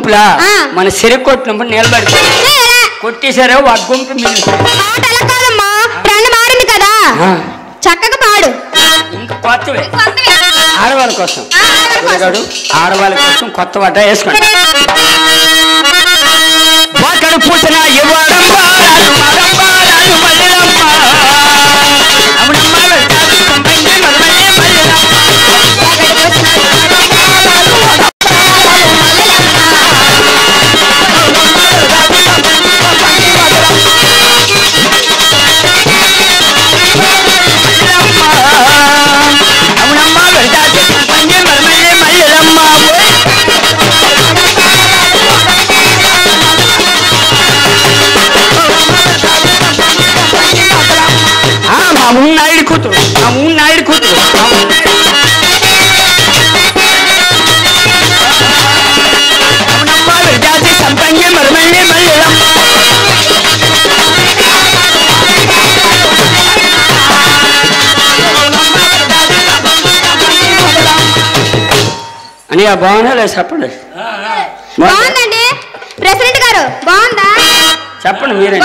గుంపులా మన సిరి కొట్టినప్పుడు నిలబడి కొట్టేశారు ఒక గుంపు మారింది కదా చక్కగా పాడు ఇంకా కొత్తవే ఆడవాళ్ళ కోసం ఆడవాళ్ళ కోసం కొత్త వాట వేసుకోండి వాటడు పూసిన నాయుడు కూతురు నాయుడు కూతురు జాతి సంపంగి మరమల్లి మల్లెలమ్మ అని బాగున్నా లేదు చెప్పండి బాగుందండి ప్రెసిడెంట్ గారు బాగుందా చెప్పండి మీరే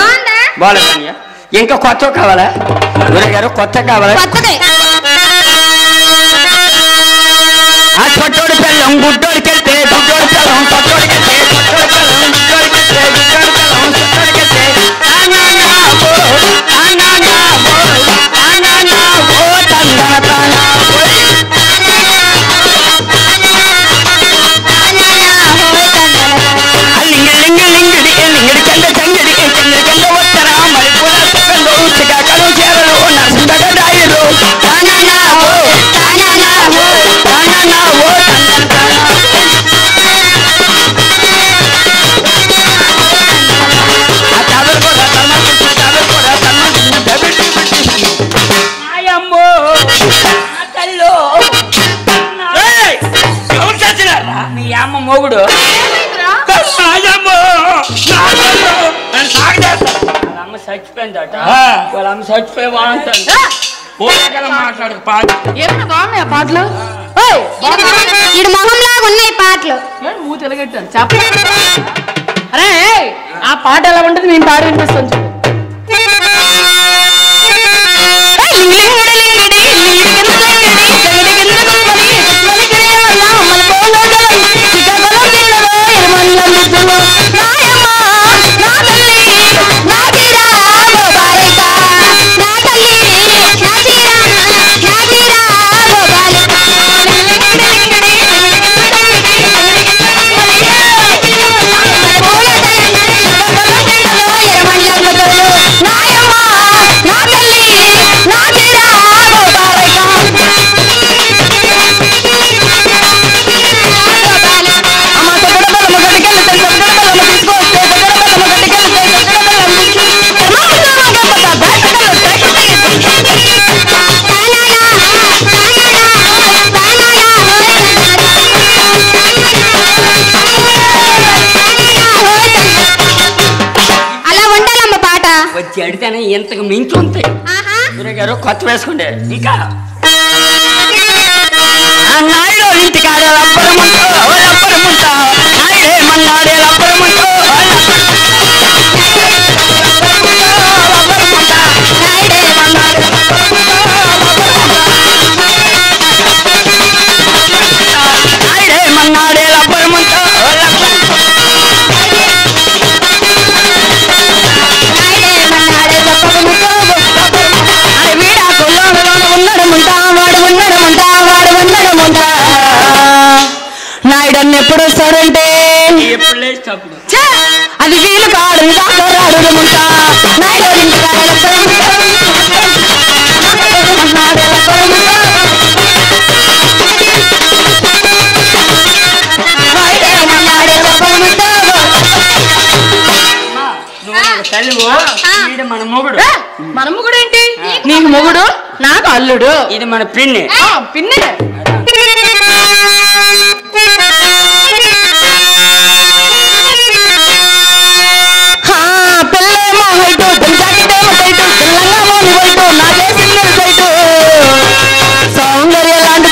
బాగుందా ఇంకా కొత్త కావాలా గారు కొత్త కావాలా ఆ చొట్టోడి పిల్లం గుడ్డోడికి వెళ్తే గుడ్డోడి పిల్లం చొట్టోడికి వెళ్తే మొగుడు అమ్మ చచ్చిపోయిందట వాళ్ళ అమ్మ చచ్చిపోయి బాగుంటుంది మాట్లాడు పాటలు ఇడు మొహంలాగా ఉన్నాయి పాటలు మూతెలగట్టాను చెప్ప అరే ఆ పాట ఎలా ఉంటుంది నేను పాట వినిపిస్తాను వచ్చి అడితేనే ఎంతకు మించి ఉంటాయి గారు కొత్త వేసుకోండి ఇంకా నాయుడు ఇంటికాడ నాయుడే మన్నాడే ఎప్పుడు వస్తాడంటే అది వీలు కాడు మన మొగుడు ఏంటి నీకు మొగుడు నాకు అల్లుడు ఇది మన పిన్ని పిన్ని సౌందర్య లాంటి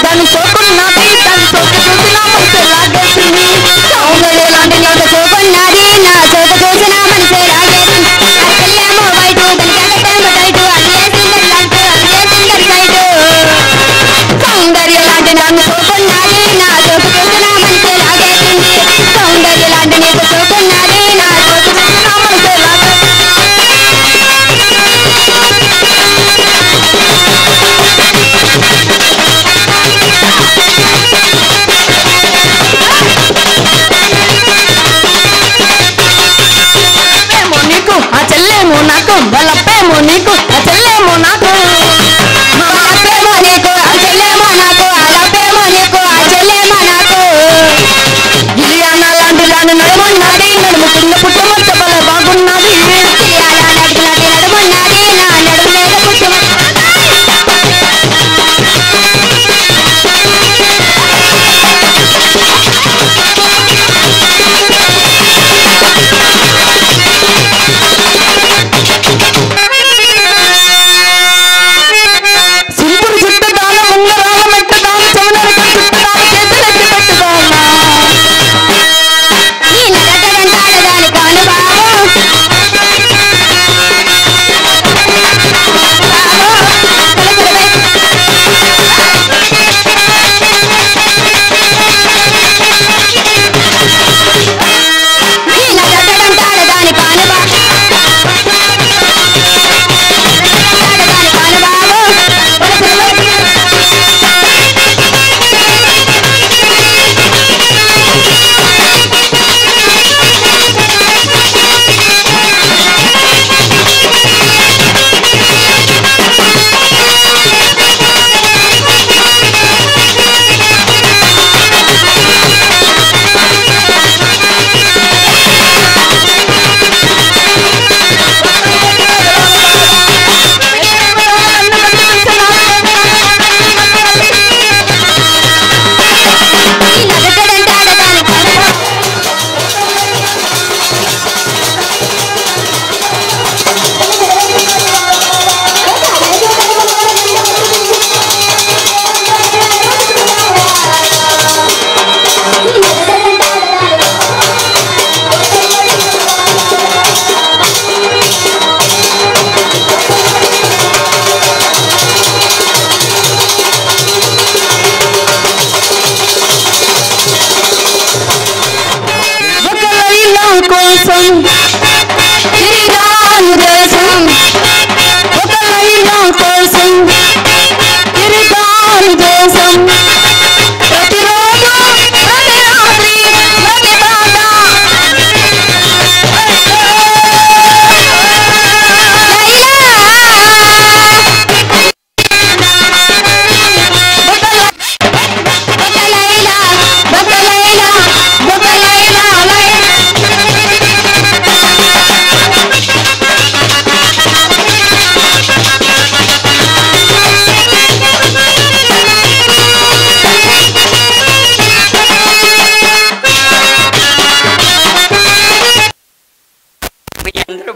కోసం తిరిగాను దేశం ఒక లైలా కోసం తిరిగాను దేశం ప్రతిరోజు ప్రతి రాత్రి ప్రతి బాధ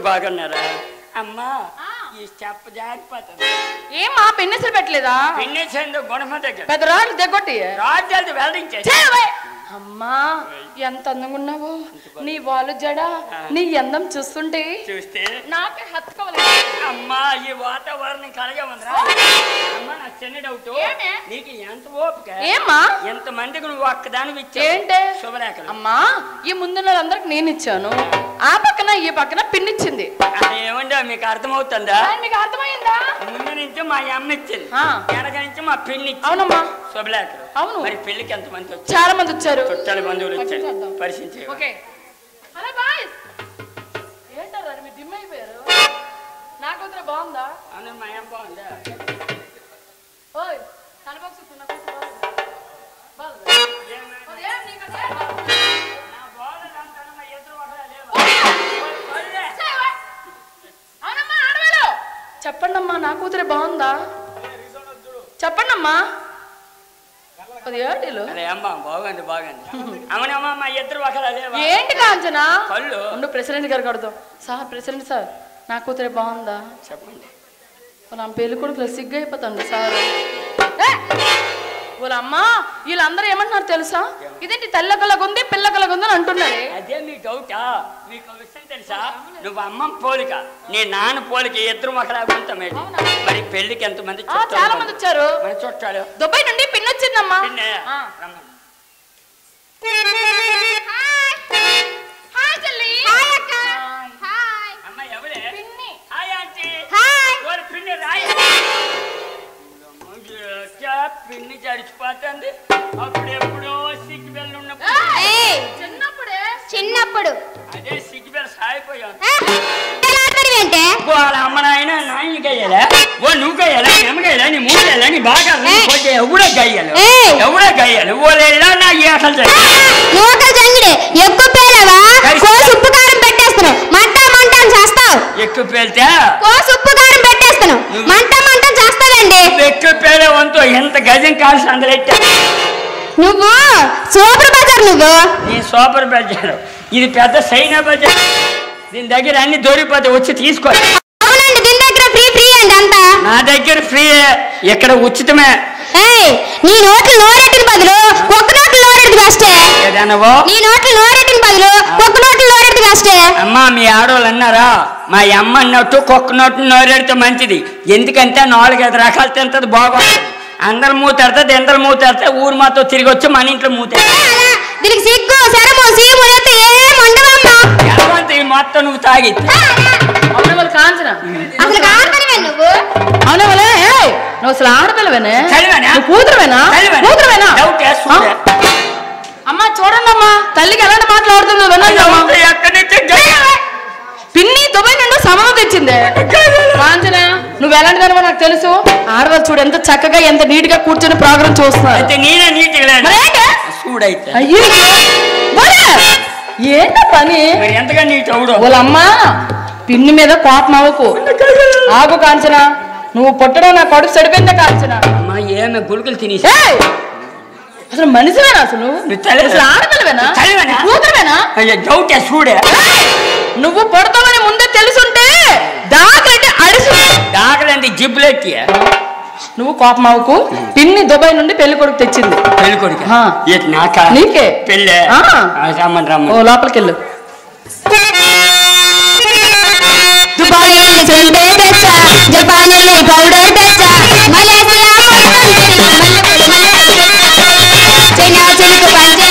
బాగున్నారా అమ్మా? ఈ చెప్ప జారిపోతుంది. ఏమా పెన్నెసలు పెట్టలేదా? పెన్నేసేందు గుణమ దగ్గర పెద్ద రాళ్ళు తెగొట్టి రాజ్యాలు వెల్డింగ్ చేసి అమ్మా ఎంత అందంగా ఉన్నావు. నీ వాళ్ళు జడ నీ అందం చూస్తుంటే నాకే హత్తుకోవాలి. అమ్మా ఈ వాతావరణం కలగా ఉందిరా. అమ్మా నాకు చిన్న డౌట్, నీకు ఎంత ఓపిక? ఏమా ఎంత మందికి నువ్వు ఒక్కదాని ఏంటే శుభలేఖలు? అమ్మా ఈ ముందున్న అందరికి నేను ఇచ్చాను, ఆ పక్కన ఈ పక్కన పిన్నిచ్చింది. ఏమంటే మీకు అర్థమవుతుందా? మీకు అర్థమైందా? ముందు నుంచి మా అమ్మ ఇచ్చింది, వెనక నుంచి మా పిన్ని. అవునమ్మా శుభలేఖలు. అవును. మరి పెళ్లికి ఎంత మంది వచ్చారు? చాలా మంది వచ్చారు. చుట్టాల బంధువులు వచ్చారు. పరిశీలించే ఏంటారు మీరు డిమ్ అయిపోయారు. నా కూతురు బాగుందా? అవును మా అమ్మ బాగుందా? ఓయ్ తలబాక్స్ చెప్పండి అమ్మా, నా కూతురే బాగుందా? చెప్పండి అమ్మా. బాగుంది బాగుంది. అవునమ్మా మా ఇద్దరు ఒకలా లేవా? ఏంటి కాంచనా? కళ్ళు ఉండు ప్రెసిడెంట్ గారు కడదాం. సార్ ప్రెసిడెంట్ సార్, నా కూతురే బాగుందా? చెప్పండి. వాళ్ళ పెళ్లి కొడుకులు సిగ్గు అయిపోతాండి సార్. వాళ్ళ అమ్మ వీళ్ళందరూ ఏమంటున్నారు తెలుసా? ఇదేంటి తెల్లగలగుంది పిల్లగలగుంది అని అంటున్నారే. అదే మీ డౌటా? మీకు విషయం తెలుసా? నువ్వు అమ్మ పోలిక, నీ నాన్న పోలిక, ఇద్దరు ఒకలాగా ఉంటాం. మరి పెళ్లికి ఎంత మంది? చాలా మంది వచ్చారు. చుట్టాలు దుబాయ్ నుండి పిన్ వచ్చిందమ్మా. అమ్మ ఎవరే? పిన్ని. Hi aunty. పిన్ని రాయ పిన్ని చడిచిపోతుంది. అప్పుడెప్పుడో సిగ్గుబెల్ ఉన్నప్పుడు చిన్నప్పుడు అదే సిగ్గుబెల్ సాగిపోయాను. వాళ్ళ అమ్మ నాయన నాయన గయ్యాలా? ఓ నువ్వు గయ్యాలా? ఎమ్మగయ్యాలా? నీ మూడేలా? నీ బాగా ఎవడో గయ్యాలి, ఎవడో గయ్యాలి. ఓలేళ్ళ నా ఏకలు ఎక్కువ పేలవా? ఉప్పు కారం పెట్టేస్తున్నావు, మంట మంట చేస్తావు. ఎక్కువ పేలితే ఉప్పు కారం పెట్టేస్తున్నావు, మంట మంట చేస్తావండి. ఎక్కువ పేలే వంతు ఎంత గజం కాల్సి అందరెట్టా. నువ్వు సూపర్ బజార్, నువ్వు నీ సూపర్ బజార్. ఇది పెద్ద సైనా బజార్. దీని దగ్గర అన్ని దొరికిపోతే వచ్చి తీసుకో. అవునండి, దీని దగ్గర ఫ్రీ ఫ్రీ అండి అంతా. నా దగ్గర ఫ్రీ, ఇక్కడ ఉచితమే. నీ నోట్లు నోరెట్టిన బదులు ఒక్క నోట్లు నోరెట్టి బెస్టే. నీ నోట్లు నోరెట్టిన బదులు ఒక్క నోట్లు నోరెట్టి బెస్టే. అమ్మా మీ ఆడవాళ్ళు అన్నారా? మా అమ్మ అన్నట్టు కుక్క నోట్లు నోరెడితే మంచిది. ఎందుకంటే 4-5 రకాలు తింటది, బాగుంటుంది. అందరు మూతాడితే ఎందరు మూతాడితే ఊరు మాతో తిరిగి వచ్చి మన ఇంట్లో మూతాడు. దీనికి సిగ్గు శరము సీము అయితే ఏం ఉండవమ్మా. మొత్తం నువ్వు తాగి కాంచన అసలు ఆడపిల్లవే నువ్వు. అవునవలే నువ్వు అసలు ఆడపిల్లవేనే? కూతురువేనా? కూతురువేనా? అమ్మా చూడండి అమ్మా, తల్లికి ఎలాంటి మాట్లాడుతుందో వినండి. పిన్ని దుబాయ్ నుండి సమయం తెచ్చింది. కాంచన నువ్వు ఎలాంటి దానివో నాకు తెలుసు. ఆడవాళ్ళు చూడు ఎంత చక్కగా ఎంత నీట్ గా కూర్చొని ప్రోగ్రామ్ చూస్తున్నారు. ఏంట పని? ఎంతగా నీట్ అవుడు. వాళ్ళమ్మ పిన్ని మీద కోపం అవ్వకు. ఆగు కాంచన, నువ్వు పుట్టడం నా కడుపు సడిపోయిందా కాంచన? ఏమే గుళికలు తినేసి అసలు మనిషివేనా? అసలు ఆడపిల్లవేనా? కూతురువేనా? చూడే నువ్వు పుడతావని ముందే తెలుసుంటే దాకలంటే అడిసి దాకలంటే జిబ్బులెట్టి. నువ్వు కోపం అవ్వకు. పిన్ని దుబాయ్ నుండి పెళ్లి కొడుకు తెచ్చింది. పెళ్లి కొడుకు నీకే పెళ్ళి. రమ్మని రమ్మ. ఓ లోపలికి వెళ్ళు. దుబాయ్ జపాన్ పౌడర్ తెచ్చా, మలేసియా చైనా చెరుకు పంచే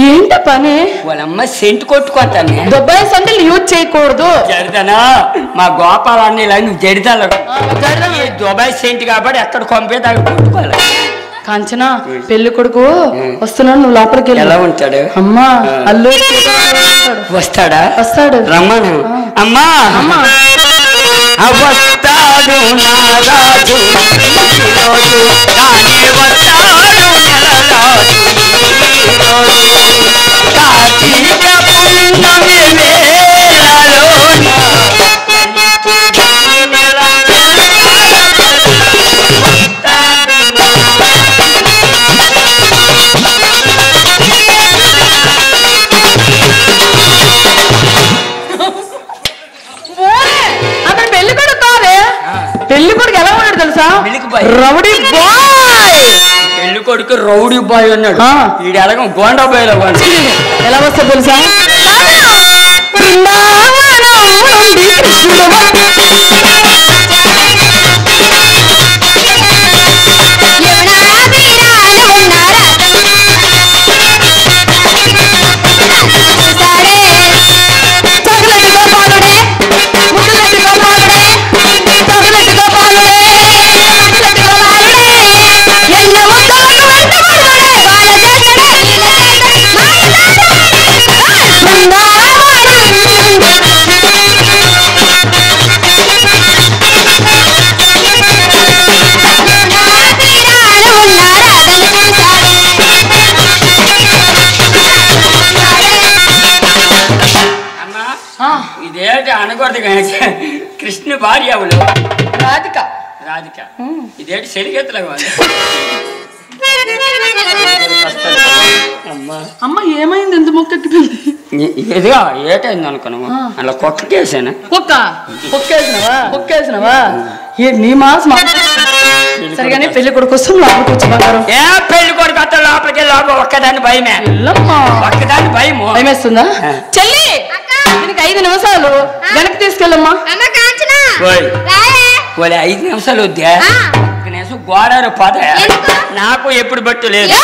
ఏంట పని? వాళ్ళమ్మ సెంటు కొట్టుకోతాను. దుబాయ్ సంటలు యూజ్ చేయకూడదు. జడిదానా మా గోపాలన్నీ ఇలా నువ్వు జడిదాలు దుబాయ్ సెంటు కాబట్టి ఎక్కడ కొంపే దాకా కొట్టుకోవాలి. కాంచన పెళ్లి కొడుకు వస్తున్నాడు, నువ్వు లోపలికి వెళ్ళి. ఎలా ఉంటాడు? అమ్మా అల్లు వస్తాడా? వస్తాడు, రమ్మను. అమ్మా వస్తాడు నా రాజు, తానే వస్తాడు నెలరాజు. కార్తీక పున్నమి వేళలోన పెళ్లి కొడుకు ఎలా ఉన్నాడు తెలుసా? Rowdy boy. పెళ్లి కొడుకు రౌడీ బాయ్ ఉన్నాడు. వీడు ఎలాగో గోండా బాయ్ లో ఎలా వస్తా తెలుసా? ఇదేంటి అనకూడదు కానీ కృష్ణ భార్య రాధిక. రాధిక ఇదేంటి చెలికెత్తలేవు. అమ్మ ఏమైంది? ఎంత మొక్కకి ఎదుగా ఏటైంది అనుకున్నాము. అలా కుక్కకేసాను. కుక్కేసినవా? నీ మాస్ సరిగానే పెళ్లి కొడుకు వస్తాం లోపలికి వచ్చి బంగారం. ఏ పెళ్లి కొడుకు వస్తా లోపలికి లోపల ఒక్కదాన్ని భయమే. ఒక్కదాన్ని భయము. భయమేస్తుందా? చెల్లి దీనికి 5 నిమిషాలు వెనక్కి తీసుకెళ్ళమ్మా. 5 నిమిషాలు వద్దా? ఒక్క నిమిషం గోడారు పద. నాకు ఎప్పుడు బట్టు లేదు.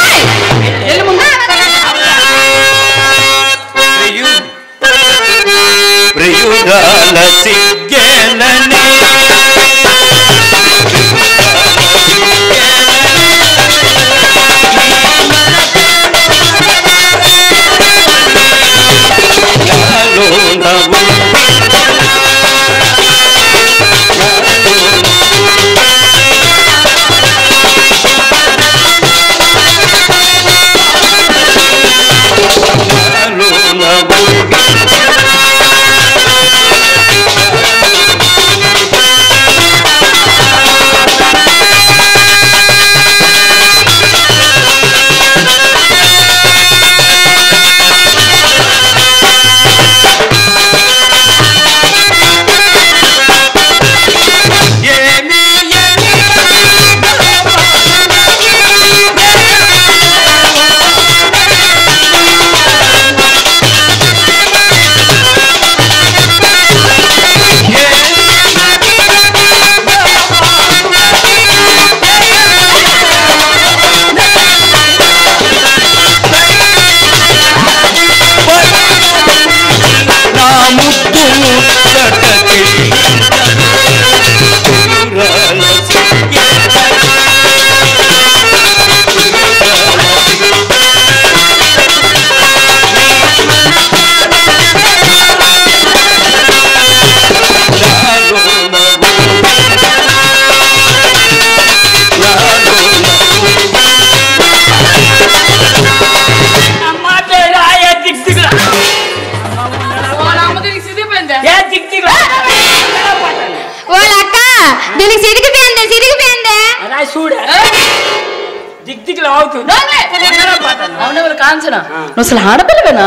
కాంచన అసలు ఆడపిల్లవేనా?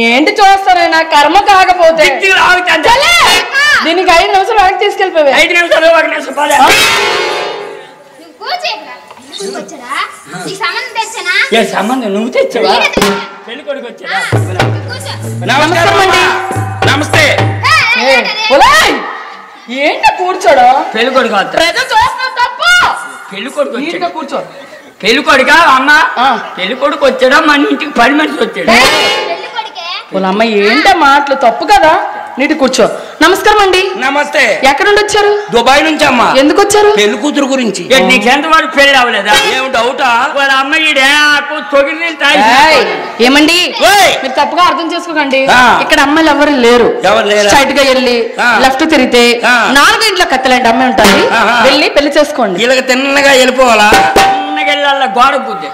ఏంటి చూస్తానే, నా కర్మ కాకపోతే. దీనికి 5 నిమిషాలు వెనక్కి తీసుకెళ్ళిపోయి. 5 నిమిషాలు సంబంధం నువ్వు తెచ్చావా? పెళ్లి కొడుకు వచ్చారా? నమస్తే. ఏంటి కూర్చోడు? పెళ్లి కొడుకు తప్పు. పెళ్లి కొడుకు కూర్చో. పెళ్లి కొడుక అమ్మ పెళ్లి కొడుకు వచ్చాడా మన ఇంటికి 10 మనిషి వచ్చాడు. వాళ్ళ అమ్మ ఏంటో మాటలు తప్పు కదా. నీటి కూర్చో. నమస్కారం అండి. నమస్తే. ఎక్కడ నుండి వచ్చారు? దుబాయ్ నుంచి అమ్మా. ఎందుకు వచ్చారు? పెళ్లి కూతురు గురించి. నీకెంత వాడు పెళ్లి అవ్వలేదా? ఏం డౌటా? వాళ్ళ అమ్మ ఏమండి మీరు తప్పుగా అర్థం చేసుకోకండి. ఇక్కడ అమ్మాయిలు ఎవరు లేరు. స్ట్రైట్ గా వెళ్ళి లెఫ్ట్ తిరిగితే 4 ఇంట్లో కత్తలాంటి అమ్మాయి ఉంటుంది. వెళ్ళి పెళ్లి చేసుకోండి. ఇలాగ తిన్నగా వెళ్ళిపోవాలా? తిన్నగా వెళ్ళాల గోడ బుద్ధి.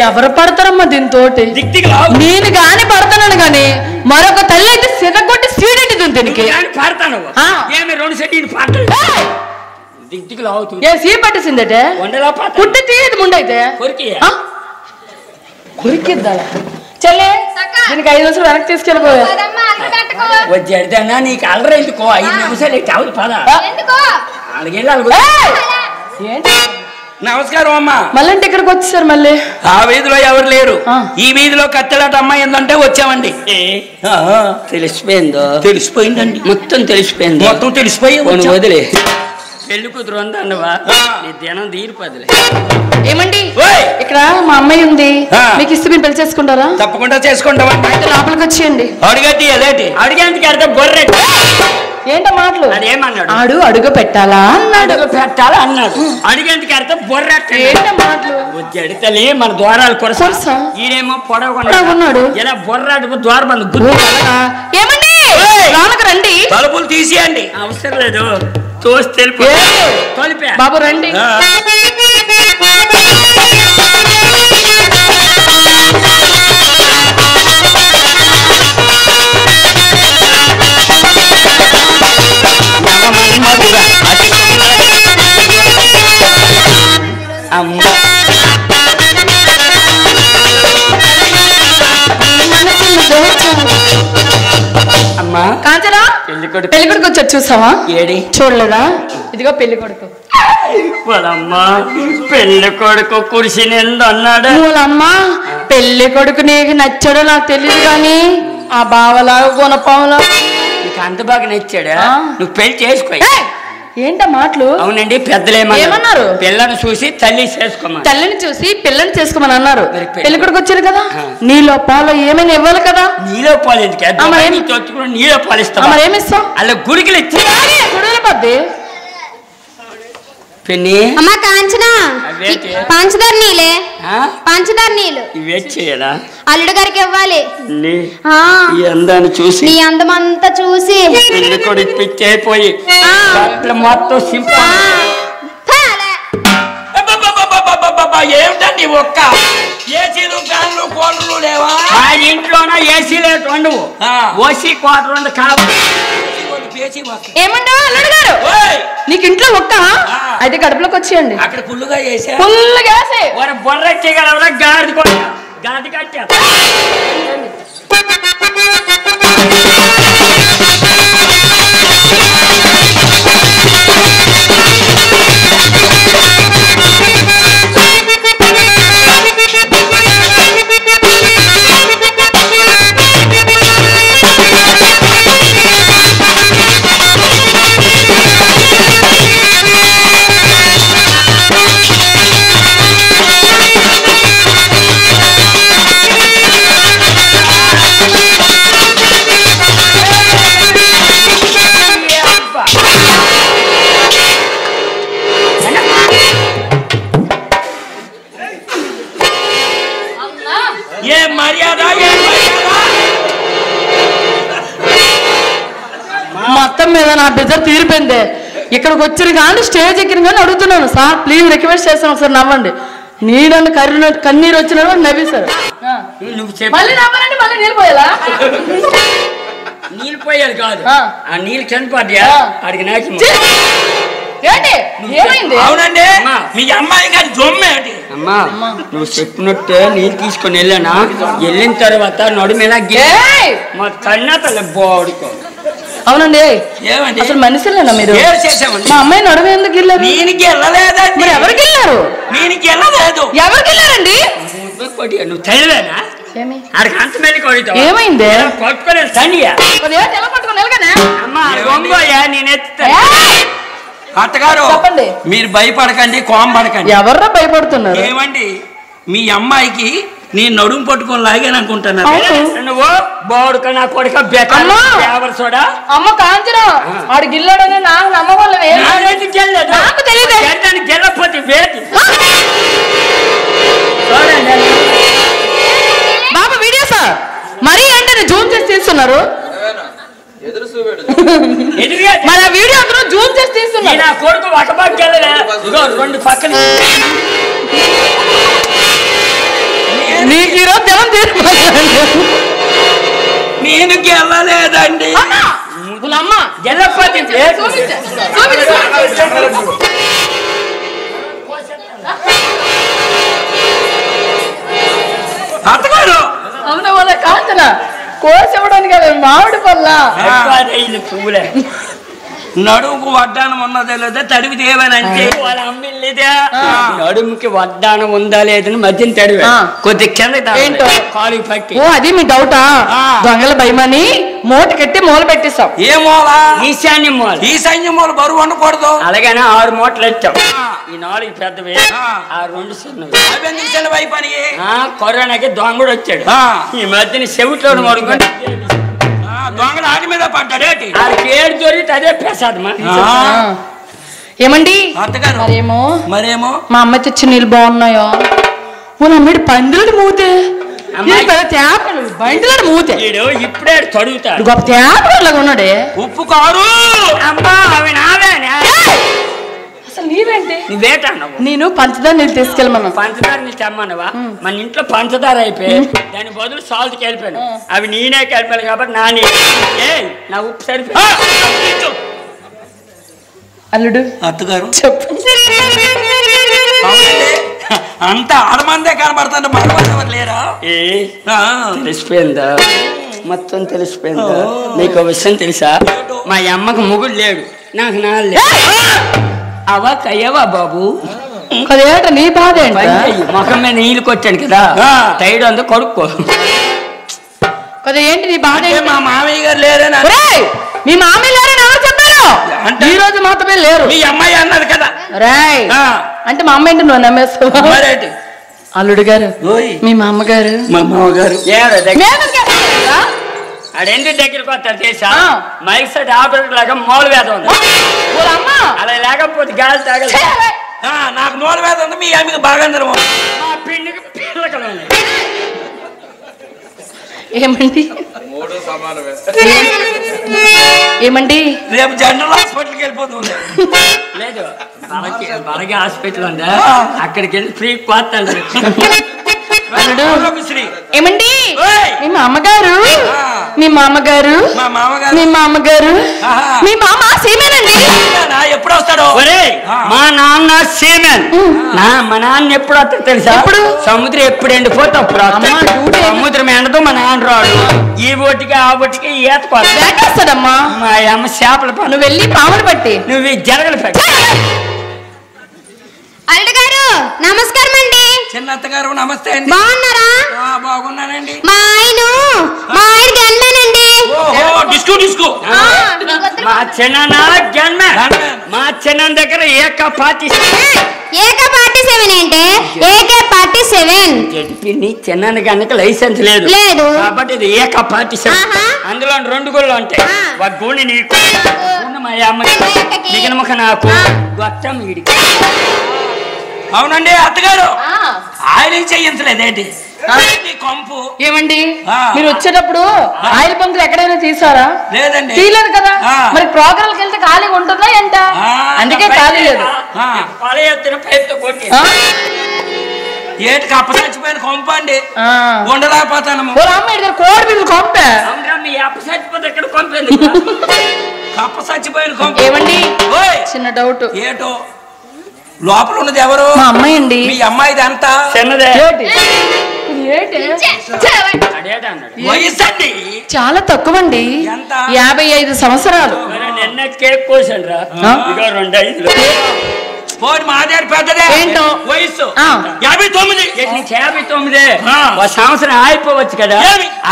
ఎవరు పడతారమ్మా దీంతో? నేను గాని పడతాను గాని మరొక తల్లి అయితే సిగకొట్టి సీడెంటి దీనికి సీ పట్టేసిందటే పుట్టి తీయదు ముండైతే కొరికిద్దా చెల్లె. దీనికి 5 నిమిషాలు వెనక్కి తీసుకెళ్ళిపోయా. వచ్చేనా నీకు అల్లరి ఎందుకో 5 నిమిషాలు కావాలి పద. ఏంటి నమస్కారం అమ్మా. మళ్ళీ ఇక్కడికి వచ్చేసారు. మళ్ళీ ఆ వీధిలో ఎవరు లేరు. ఈ వీధిలో కత్తెలాట అమ్మాయి ఏందంటే వచ్చామండి. తెలిసిపోయిందో? తెలిసిపోయిందండి. మొత్తం తెలిసిపోయింది. మొత్తం తెలిసిపోయి వదిలే. పెళ్లి కూతురు ఉందన్నవా నీ దినం తీరిపోదులే. ఏమండి ఇక్కడ మా అమ్మాయి ఉంది. మీకు ఇస్తే మీరు పెళ్లి చేసుకుంటారా? తప్పకుండా చేసుకుంటాం. అయితే లోపలికి వచ్చేయండి. అడిగట్టి అదేంటి అడిగేందుకు అడితే బొర్రె ఏంటో మాటలు? అదేమన్నాడు? ఆడు అడుగు పెట్టాలా అన్నాడు. పెట్టాలా అన్నాడు. అడిగేందుకు అడితే బొర్రె ఏంటో మాటలు? జడితలే మన ద్వారాలు కొరసా. ఈయనేమో పొడవున్నాడు. ఇలా బొర్రాడు ద్వారం ఏమండి లోనకు రండి. తలుపులు తీసేయండి. అవసరం లేదు. తోసి తెలిపి బాబు రండి. అమ్మా కాంచనా పెళ్లి కొడుకు వచ్చాడు చూసావా? ఏడి చూడలేదా? ఇదిగో పెళ్లి కొడుకు. వాళ్ళమ్మా పెళ్లి కొడుకు కుర్చీ నిండు అన్నాడు. వాళ్ళమ్మా పెళ్లి కొడుకు నీకు నచ్చాడో నాకు తెలియదు కానీ ఆ బావలాగా గుణపావులా నీకు అంత బాగా నచ్చాడా? నువ్వు పెళ్లి చేసుకో. ఏంట మాటలు? అవునండి పెద్దలేమన్నారు. పిల్లని చూసి తల్లి చేసుకోమని. తల్లిని చూసి పిల్లని చేసుకోమని అన్నారు. పెళ్లి కొడుకు వచ్చారు కదా, నీలో పాలు ఏమైనా ఇవ్వాలి కదా. నీలో పాలు ఎందుకు? నీలో పాలు ఇస్తాం. మరి ఏమిస్తాం? అలా గుడికి పద్ది పిన్ని అమ్మా కాంచనా పంచదార నీళ్ళే. పంచదార నీళ్ళు ఇవేనా అల్లుడు గారికి ఇవ్వాలి. ఈ అందాన్ని చూసి నీ అందమంతా చూసి పెళ్లి కొడుకు పిచ్చి అయిపోయి మొత్తం సింపుల్. ఏమిటండి ఒక్క ఏసీలు ఫ్యాన్లు కోటర్లు లేవా? మా ఇంట్లోన ఏసీ లేదు. ఉండవు. ఓసీ కోటర్ ఉంది కావాలి. ఏమన్నా అల్లుడు గారు నీకు ఇంట్లో ఒక్క అయితే గడపలోకి వచ్చేయండి. అక్కడ ఫుల్లుగా వేసా. ఫుల్లుగా బొర్ర చేయగలరా? గాడి గాడి కట్టా. ఏ మర్యాద మొత్తం మీద నా బిడ్డ తీరిపోయింది. ఇక్కడికి వచ్చిన కానీ స్టేజ్ ఎక్కిన కానీ అడుగుతున్నాను, సార్ ప్లీజ్ రిక్వెస్ట్ చేస్తాను ఒకసారి నవ్వండి. నీళ్ళని కన్నీరు వచ్చిన నవ్వేశారు. మళ్ళీ నవ్వాలంటే మళ్ళీ నీళ్ళు పోయాలా? నీళ్ళు పోయాలి కాదు, ఆ నీళ్ళు చనిపోద్యా అడిగి నాకి ఏంటి ఏమైంది? అవునండి మీ అమ్మాయి గారి జొమ్మేంటి? అమ్మా నువ్వు చెప్పినట్టు నీళ్ళు తీసుకొని వెళ్ళానా, వెళ్ళిన తర్వాత నడుమేనా మా కన్నా తల బోడుకో. అవునండి ఏమండి అసలు మనుషులేనా మీరు? చేసామండి. మా అమ్మాయి నడుము ఎందుకు వెళ్ళారు? దీనికి వెళ్ళలేదండి. మరి ఎవరికి వెళ్ళారు? దీనికి వెళ్ళలేదు. ఎవరికి వెళ్ళారండి? నువ్వు చదివేనా అడికి అంత మెల్లి కొడుతావు. ఏమైంది? పట్టుకోలేదు తనియా ఎలా పట్టుకుని వెళ్ళగానే అమ్మా గొంగోయా నేను ఎత్తుతా. అత్తగారు చెప్పండి. మీరు భయపడకండి, కోంపడకండి. ఎవర్రా భయపడుతున్నారు? ఏమండి మీ అమ్మాయికి నేను నడుము పట్టుకొని లాగాను అనుకుంటున్నాను. నువ్వు బోడుక నా కొడుక బేకాడా అమ్మ కాంచనా ఆడు గిల్లాడని నాకు నమ్మకం నాకు తెలియదు. గెలపోతే వేది బాబా వీడియో సార్ మరీ అంటే జూమ్ చేసి తీస్తున్నారు. మన వీడియో అందరూ జూమ్ చేసి తీస్తున్నారు. నా కొడుకు ఒక పక్క రెండు పక్కన నీకు ఈరోజు జనం తీరిపోయింది. నేను గెలలేదండి. అమ్మ గెలపోతే అత్తగారు అవునా వాళ్ళ కాంచన కోసి ఇవ్వడానికి మామిడి పళ్ళ పువ్వులే నడుముకు వడ్డానం ఉన్నదే లేదా తడివితే ఏమనంటే వాళ్ళ అమ్మిలేదా నడుముకి వడ్డానం ఉందా లేదని మధ్యన తడివి కొద్ది కింద కాలు పట్టి. ఓ అది మీ డౌటా? దొంగల భయమని మూట కట్టి మూల పెట్టేస్తాం. ఏ మూల? ఈశాన్య మూల. ఈశాన్య మూల బరువు ఉండకూడదు. అలాగనే 6 మూటలు ఎత్తాం. ఈ 4 పెద్దవి, ఆ 2 చిన్నవి. పని కరోనాకి దొంగడు వచ్చాడు. ఈ మధ్యన చెవిట్లో మడుకొని దొంగలు ఆడి మీద పడ్డాడేటి. పేరు దొరికి అదే ప్రసాదమా. ఏమండి అత్తగారు మరేమో మా అమ్మ తెచ్చి నీళ్ళు బాగున్నాయో? అమ్మాయి పందులు మూతే బండిలాడు మూతే ఇప్పుడే తడుగుతాడు. గొప్ప తేపలాగా ఉన్నాడే. ఉప్పు కారు అమ్మా అవి నావేనా? అసలు నీవేంటి? నువ్వేటన్నావు? నేను పంచదార నీళ్ళు తీసుకెళ్ళమన్నా. పంచదార నీళ్ళు తెమ్మన్నవా? మన ఇంట్లో పంచదార అయిపోయి దాని బదులు సాల్ట్కి వెళ్ళిపోయాను. అవి నేనే కలిపాను కాబట్టి నా ఉప్పు సరిపోయి. అల్లుడు అత్తగారు చెప్పు. అంత ఆడమందే కనబడుతుంటే మనకు లేరా? తెలిసిపోయిందా? మొత్తం తెలిసిపోయిందా? నీకు విషయం తెలుసా? మా అమ్మకు మొగుడు లేడు, నాకు నాన్న లేడు. అవా కయ్యవా బాబు? అదేట నీ బాధ ముఖం మీద నీళ్ళు కొట్టాను కదా, టైడ్ అంతా కొడుక్కో. కదా ఏంటి నీ బాధ? మా మామయ్య గారు లేరని. మీ మామయ్య లేరని ఎవరు చెప్పారు? ఈ రోజు మాత్రమే లేరు. మీ అమ్మాయి అన్నది కదా. రాయ్ అంటే మా అమ్మ ఏంటి నువ్వు నమ్మేస్తావు? అల్లుడు గారు మీ మా అమ్మగారు మా మామగారు ఆడెందుకు దగ్గరికి వస్తారు చేసా? మైక్ సెట్ ఆపరేటర్ లాగా మౌలు వేద ఉంది. అలా లేకపోతే గాలి తాగలి. నాకు నోలు వేద ఉంది, మీ ఆమెకి బాగా మా పిండికి పిల్లకలు. ఏమండి ఏమండి రేపు జనరల్ హాస్పిటల్కి వెళ్ళిపోతుంది. లేదు బలగే హాస్పిటల్ ఉందా, అక్కడికి వెళ్ళి ఫ్రీ కోస్తాడు. ఏమండి మీ మామగారు మీ మామగారు మీ మామగారు మీ మామ సీమేనండి. ఎప్పుడు వస్తాడు? మా నాన్న సీమెన్. మా నాన్న ఎప్పుడు వస్తాడు తెలుసా? సముద్రం ఎప్పుడు ఎండిపోతే అప్పుడు. సముద్రం ఎండతో మా నాన్న రాడు. ఈ బొట్టికి ఆ బొట్టికి ఈత వేటేస్తాడమ్మా. మా అమ్మ చేపల పని. నువ్వు వెళ్ళి పాములు పట్టి నువ్వు జరగలు పెట్టి. అల్లుడు గారు నమస్కారం అండి. చిన్నత్త గారు నమస్తే అండి. బాగున్నారా? బాగున్నానండి. మా ఆయన గన్మేనండి. మా చిన్న గన్మే. మా చిన్న దగ్గర AK-47 అంటే AK-47 జడ్పి చిన్న కనుక లైసెన్స్ లేదు కాబట్టి ఇది AK-47. అందులో 2 గుళ్ళు ఉంటాయి. ఒక గూని నీకు, మా అమ్మకి, మిగిలిన ముఖ నాకు, గొట్టం వీడికి. అవునండి అత్తగారు ఆయన చేయించలేదేంటి? కొంపు ఏమండి మీరు వచ్చేటప్పుడు ఆయిల్ బంకులు ఎక్కడైనా తీసారా? లేదండి. తీయలేదు కదా. మరి ప్రోగ్రాంకి వెళ్తే ఖాళీగా ఉంటుందా ఏంట? అందుకే ఖాళీ లేదు. ఏటికి అప్పసచ్చిపోయిన కొంప అండి, ఉండలేకపోతాను. కోడి బిడ్డలు కొంపే కప్ప చచ్చిపోయిన కొంప. ఏమండి చిన్న డౌట్, ఏటో లోపల ఉన్నది ఎవరు? మా అమ్మాయి అండి. మీ అమ్మాయిది ఎంత? వయసు అండి చాలా తక్కువ అండి, 55 సంవత్సరాలు. నిన్న కేక్ కోసండి రా, 2 మాదేరు పెద్దదే. ఏంటో వయసు 59. 59 సంవత్సరం అయిపోవచ్చు కదా.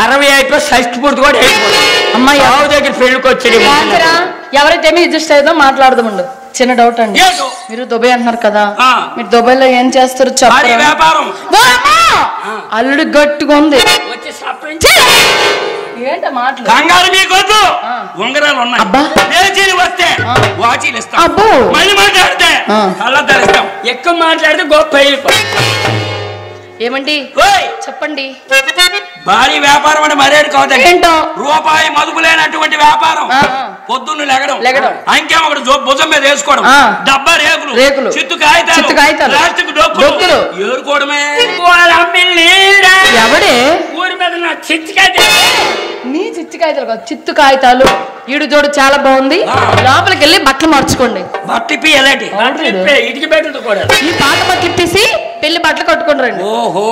60 అయిపోయి షష్టి పూర్తి కూడా అయిపోతుంది. అమ్మాయి ఎవరి దగ్గర పెళ్లికి వచ్చేది. ఎవరైతే మీ అడ్జస్ట్ అయ్యేదో మాట్లాడదామండు. చిన్న డౌట్ అండి, మీరు దుబాయ్ అంటున్నారు కదా, మీరు దుబాయ్ లో ఏం చేస్తారు చెప్పండి? వ్యాపారం. అల్లుడు గట్టిగా ఉంది. ఏంట మాటలు? కంగారు మీకొద్దు, ఉంగరాలు ఉన్నాయి. అబ్బా వస్తే వాచీలు ఇస్తాం. అబ్బో మళ్ళీ మాట్లాడితే అలా ధరిస్తాం. ఎక్కువ మాట్లాడితే గొప్ప ఏమండి చెప్పండి. భారీ వ్యాపారం అంటే మరేడు కాదండి. ఏంటో రూపాయి మదుపు లేనటువంటి వ్యాపారం. పొద్దున్న లెగడం, అంకేం ఒకటి భుజం మీద వేసుకోవడం, డబ్బా రేకులు, చిత్తు కాగితాలు, ప్లాస్టిక్ డొక్కులు ఏరుకోవడమే. ఎవడే ఊరి మీద నా చిత్తు కాగితాలు? నీ చిత్తు కాగితాలు కాదు, చిత్తు కాగితాలు. ఈడు జోడు చాలా బాగుంది, లోపలికి వెళ్ళి బట్టలు మార్చుకోండి. బట్టిపి ఎలాంటి ఇటుకి పెట్టదు కూడా. ఈ పాత బట్టలు ఇప్పేసి పెళ్లి బట్టలు కట్టుకుని రండి. ఓహో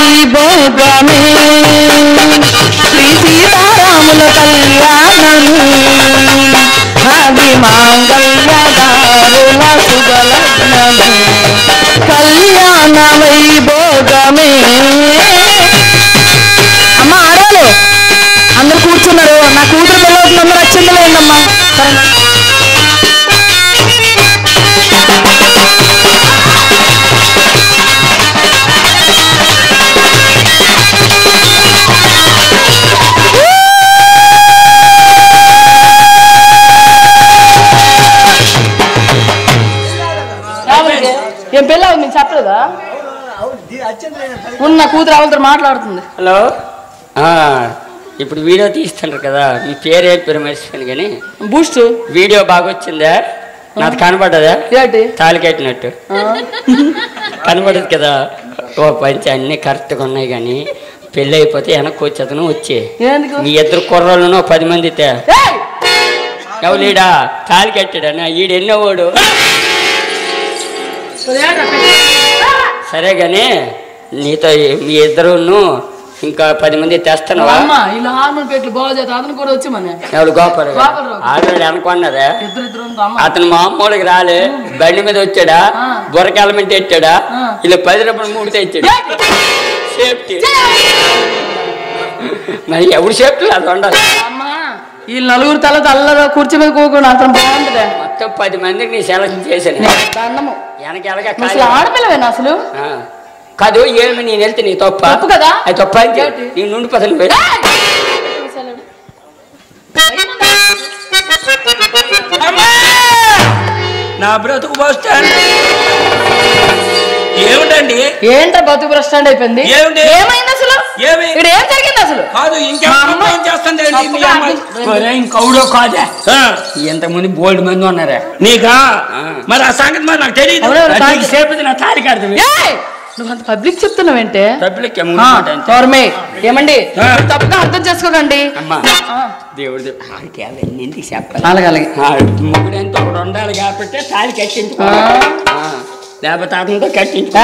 వైభోగమే శ్రీ సీతారాముల కళ్యాణము అది మాంగళ్యదారుల శుభల నా వైభోగమే. అమ్మ ఆడవాళ్ళు అందరు కూర్చున్నారు. నా కూతురు పిల్లలు అందరూ వచ్చిందిలేండమ్మా. సరేనా? ఏం పెళ్ళి అవుతుంది నేను చెప్పలేదా? ఉన్న కూతురు అవతల మాట్లాడుతుంది. హలో, ఇప్పుడు వీడియో తీస్తున్నారు కదా, మీ పేరు ఏం పేరు మర్చిపోయాను కానీ బూస్ట్ వీడియో బాగా వచ్చిందా? నాకు కనపడదా? తాళి కట్టినట్టు కనపడదు కదా. ఓ పంచి అన్ని కరెక్ట్గా ఉన్నాయి కానీ పెళ్ళి అయిపోతే వెనక్కి వచ్చేతను వచ్చే మీ ఇద్దరు కుర్రోళ్ళను 10 మంది ఎవలీడా తాళి కట్టాడనా? ఈడు ఎన్నోవాడు. సరే గాని నీతో మీ ఇద్దరును ఇంకా 10 మంది తెస్తాను. ఎవడు గోపాల్ ఆల్రెడీ అనుకున్నారా? అతను మామూలుగా రాలే, బండి మీద వచ్చాడా, బుర్రకి ఎలమెంట్ ఎట్టాడా, ఇలా 10 రూపాయలు 3 తెచ్చాడు. సేఫ్టీ మరి ఎవడు సేఫ్టీ అది ఉండాలి. ఈ నలుగురు తల తల్ల కూర్చో మీద కూకుండా అతను బాగుంటుంది. మొత్తం 10 మందికి నీ సెలక్షన్ చేశాను. అసలు ఆడపిల్లవేనా అసలు? కాదు, ఏమి నేను వెళ్తే నీ తప్పు కదా? అది తప్ప నేను నుండి 10 పోయి నా బ్రతుకు బస్ స్టాండ్ ఏమిటండి? ఏంటో బతుకు బస్ స్టాండ్ అయిపోయింది. ఏమైంది అసలు? ఇక్కడ ఏం జరిగింది అసలు? కాదు ఇంకేం చేస్తుంది ఇంకౌడో కాదా? ఎంతమంది బోల్డ్ మంది ఉన్నారా నీకా? మరి ఆ సంగతి మరి నాకు తెలియదు. సేపు నా తాళి కడుతుంది. నువ్వు అంత పబ్లిక్ చెప్తున్నావేంటే? పబ్లిక్ ఏమండి తప్పుగా అర్థం చేసుకోకండి. దేవుడు ఎందుకు చెప్పాలి? అలాగే మొగుడు ఎంతో ఉండాలి కాబట్టి తాళి కట్టించుకో, లేకపోతే అతనితో కట్టించుకో.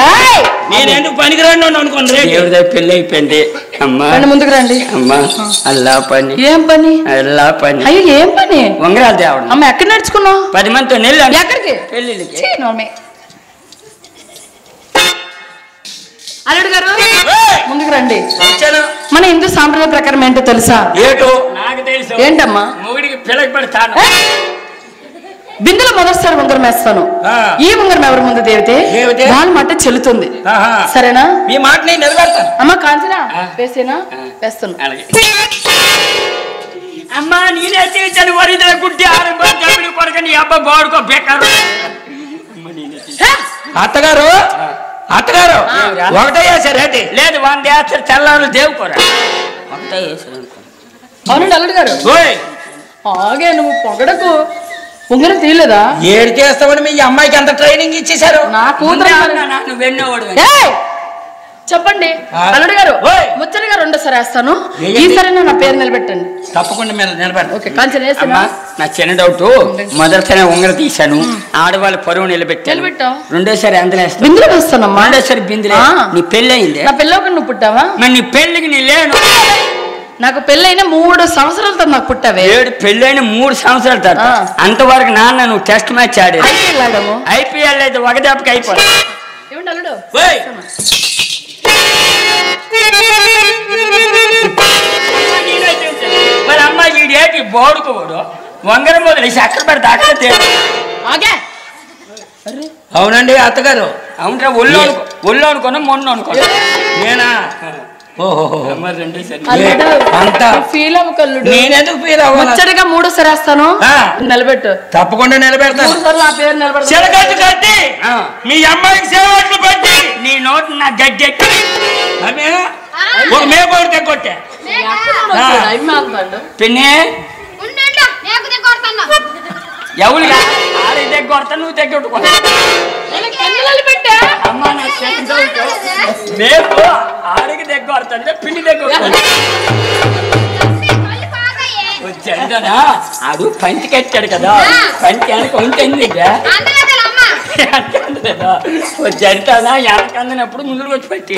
నేను ఎందుకు పనికిరాను అనుకోండి. దేవుడి దగ్గర పెళ్లి అయిపోయింది. అమ్మా ముందుకు రండి. అమ్మా అల్లా పని. ఏం పని? అల్లా పని. అయ్యో ఏం పని? ఉంగరాలు తేవడం. అమ్మ ఎక్కడ నేర్చుకున్నావు? 10 మందితో నెల్లు. ఎక్కడికి? పెళ్ళిళ్ళకి. అల్లుడు గారు ముందుకు రండి. మన హిందూ సాంప్రదాయ ప్రకారం ఏంటో తెలుసా? ఏటో నాకు తెలుసు. ఏంటమ్మా? మొగుడికి పిల్లకి పెడతాను. బిందులో మొదటిసారి ఉంగరం వేస్తాను. ఈ ఉంగరం ఎవరి ముందు దేవితే వాళ్ళ మాట చెల్లుతుంది. సరేనా? మీ మాట నేను నిలబెడతాను. అమ్మ కాంచనా వేసేనా? వేస్తాను. అమ్మా నేనే తీర్చాను. వరిదల గుడ్డి ఆరంభం కొడుకు నీ అబ్బా బాడుకో బెక్కరు. అత్తగారు అత్తగారు ఒకటే వేసారేంటి? లేదు 100 వేస్తారు. తెల్లారు దేవుకోరా ఒకటే వేసారు. అవునండి అల్లుడు గారు. ఆగే నువ్వు పొగడకు. ఉంగరం తీయలేదా? ఏడు చేస్తామని మీ అమ్మాయికి ఎంత ట్రైనింగ్ ఇచ్చేసారు? నా కూతురు నువ్వెన్నోవాడు. చెప్పండి అల్లుడు గారు. ముచ్చటగా 2సారి వేస్తాను. ఈసారి నా పేరు నిలబెట్టండి. తప్పకుండా మీరు నిలబెట్టండి. ఓకే కాంచన వేస్తాను. నా చిన్న డౌట్, మొదటిసారి ఉంగరం తీశాను, ఆడవాళ్ళ పరువు నిలబెట్టాను. రెండోసారి అందులో వేస్తాను. బిందులో వేస్తానమ్మా. రెండోసారి బిందులో. నీ పెళ్ళి అయింది? నా పెళ్ళి నువ్వు పుట్టావా? మరి నీ పెళ్ళికి నీ లేను. నాకు పెళ్ళైన 3 సంవత్సరాల తర్వాత నాకు పుట్టావే. పెళ్ళైన 3 సంవత్సరాల తర్వాత. అంతవరకు నాన్న నువ్వు టెస్ట్ మ్యాచ్ ఆడే. ఐపీఎల్ అయితే ఒక దెబ్బకి అయిపోయి. ఏమండి అల్లుడు? మరి అమ్మ ఈడేటి బోడుకోడు వంగరం వదిలేసి అక్కడ పడితే అక్కడ. అవునండి అత్తగారు. అవునరా ఒళ్ళు అనుకున్నా మొన్న అనుకున్నా నేనా? నేనెందుకు ఫీల్ అవ్వాలి? ముచ్చటగా 3సారి వేస్తాను. నిలబెట్టు. తప్పకుండా నిలబెడతాను. చెలగట్టు కట్టి మీ అమ్మాయికి సేవట్లు పట్టి నీ నోటు నా గడ్డి ఒక మేపడి తెగొట్టా. పిన్ని ఎవరు ఆడి దగ్గర నువ్వు తెగొట్టుకో. మేపు ఆడికి దగ్గర పిన్ని దగ్గర వచ్చాడునా. ఆడు పంచి కట్టాడు కదా, పంచి వెనక ఉంటుంది వచ్చాడుతానా. వెనక అందినప్పుడు ముందుకు వచ్చి పెట్టి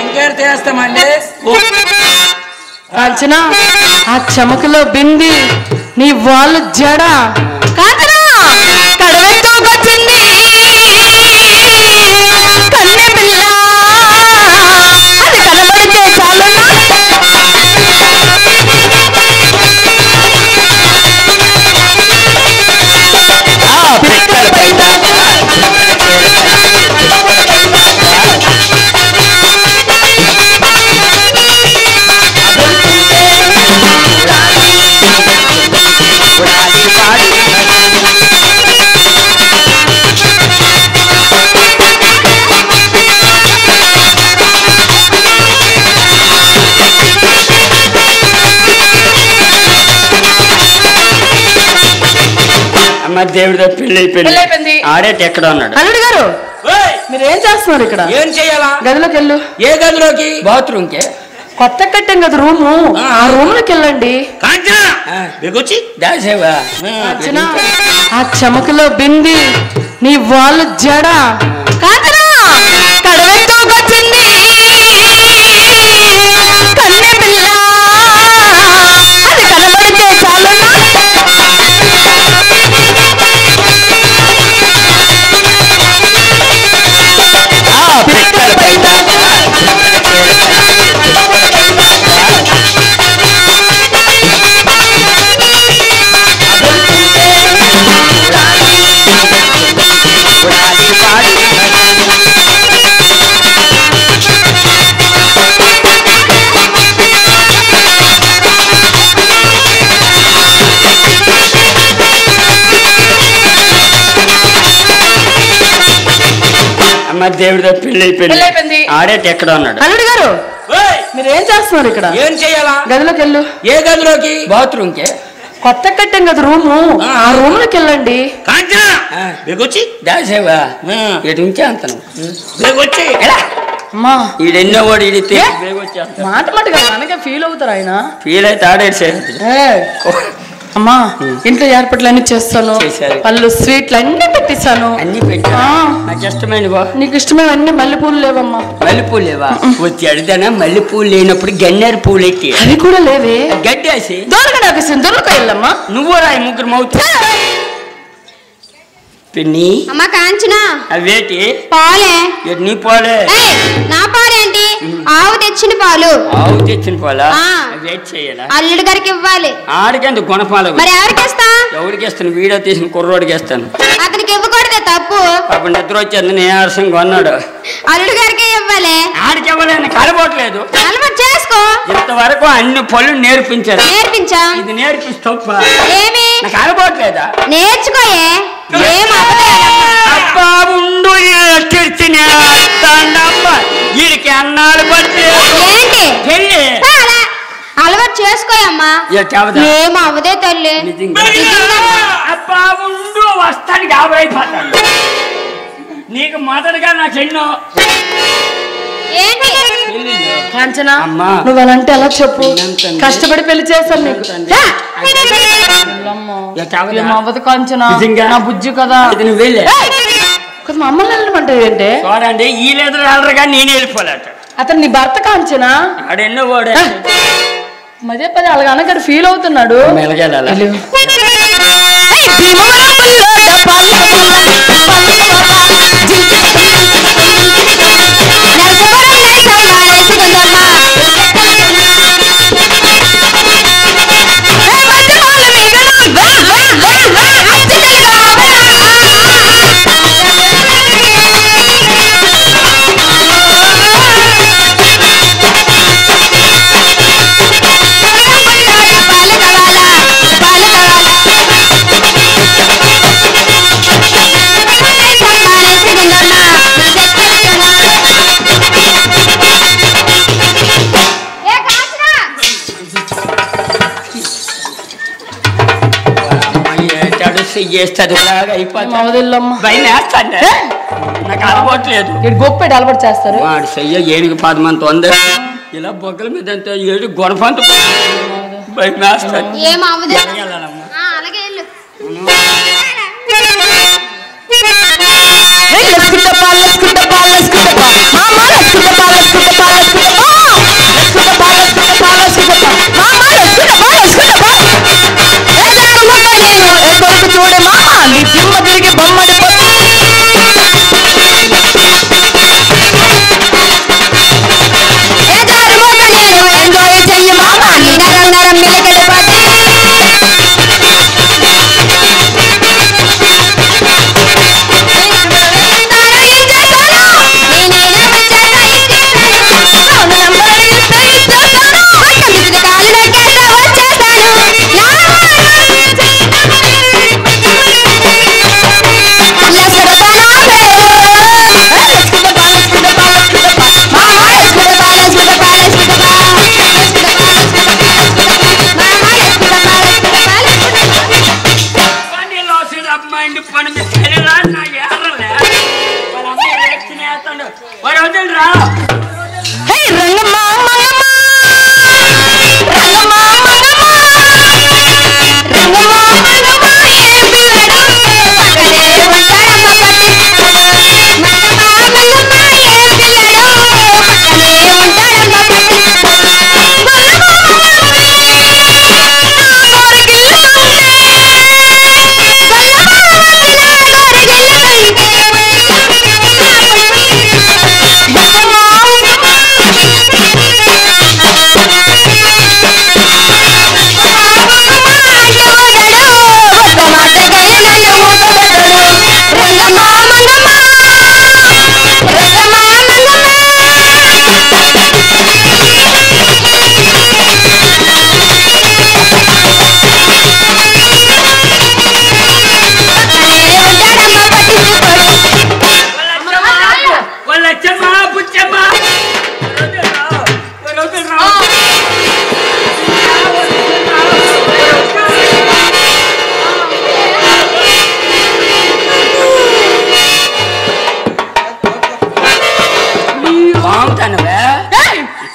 ఎంకేర్ చేస్తామండి. కాంచన ఆ చెమకలో బింది నీ వాళ్ళు జడ కాంచన కడవెత్తుకొచ్చింది కన్నె పిల్ల అది కనబడితే చాలు దేవుడితో పెళ్లి అయిపోయింది ఆడేటి ఎక్కడ ఉన్నాడు అల్లుడు గారు మీరు ఏం చేస్తున్నారు ఇక్కడ ఏం చేయాలా గదిలోకి వెళ్ళు ఏ గదిలోకి బాత్రూమ్ కి కొత్త కట్టాం కదా రూము ఆ రూమ్ లోకి వెళ్ళండి ఆ చెమకలో బింది నీ వాళ్ళు జడ కాంచనా కడవెత్తుకొచ్చింది కన్నె పిల్ల అది కనబడితే చాలు దేవుడితో పెళ్లి అయిపోయింది ఆడేటి ఎక్కడ ఉన్నాడు అల్లుడు గారు మీరు ఏం చేస్తున్నారు ఇక్కడ ఏం చేయాలా గదిలోకి వెళ్ళు ఏ గదిలోకి బాత్రూమ్ కి కొత్త కట్టాం కదా రూము ఆ రూమ్ లోకి వెళ్ళండి ఎటు నుంచి అంతను అమ్మా ఈడెన్నో వాడు మాట మాటగా మనకే ఫీల్ అవుతారు ఆయన ఫీల్ అయితే ఆడేది అమ్మా ఇంట్లో ఏర్పాట్లు అన్ని చేస్తాను పళ్ళు స్వీట్లు అన్ని పెట్టిస్తాను అన్ని పెట్టా నాకు ఇష్టమైన నీకు ఇష్టమైన అన్ని మల్లెపూలు లేవమ్మా మల్లెపూలు లేవా వచ్చి అడిదానా మల్లెపూలు లేనప్పుడు గన్నేరు పూలు ఎట్టి అవి కూడా లేవే గడ్డేసి దొరక వెళ్ళమ్మా నువ్వు రాయి ముగ్గురు మౌతు పిన్ని అమ్మ కాంచన అవేటి పాలే నీ పాలే నా పాలేంటి ఆవు తెచ్చిన పాలు ఆవు తెచ్చిన పాలా వెయిట్ చేయాలా అల్లుడు గారికి ఇవ్వాలి ఆడికంత గుణపాలు మరి ఎవరికి ఇస్తా ఎవరికి ఇస్తాను వీడియో తీసిన కుర్రోడికి ఇస్తాను అతనికి ఇవ్వకూడదే తప్పు పాప నిద్ర వచ్చేది నేను ఆర్సం కొన్నాడు అల్లుడు గారికి ఇవ్వాలి ఆడికి ఇవ్వలేని కలబోట్లేదు అలవాటు చేసుకో ఇంతవరకు అన్ని పనులు నేర్పించారు నేర్పించా ఇది నేర్పిస్తా ఏమి నాకు కలబోట్లేదా నేర్చుకోయే అబ్బా ఉండు వీడికి అన్నాలు పట్టి ఏంటి అలవాటు చేసుకోయమ్మా ఏం అవదే తల్లి అబ్బా ఉండు వస్తాను గాబరైపోతాను నీకు మొదటిగా నాకు ఎన్నో కాంచనా నువ్వు అలంటే ఎలా చెప్పు కష్టపడి పెళ్లి చేస్తాను నీకు అవ్వదు కాంచనా నా బుజ్జి కదా మా అమ్మని వెళ్ళమంటే ఏంటే చూడండి ఈ లేదు వెళ్ళరుగా నేను వెళ్ళిపోలేట అతను నీ భర్త కాంచనా ఆడెన్నో వాడే మదే పదే అలాగ అనగాడు ఫీల్ అవుతున్నాడు చేస్తుంది భయం వేస్తాను నాకు అలవాట్లేదు గొప్ప అలవాటు చేస్తారు వాడు చెయ్య ఏనుగు పదమంత ఉంది ఇలా బొగ్గల మీద అంతా ఏడు గొడపంత భయం వేస్తాను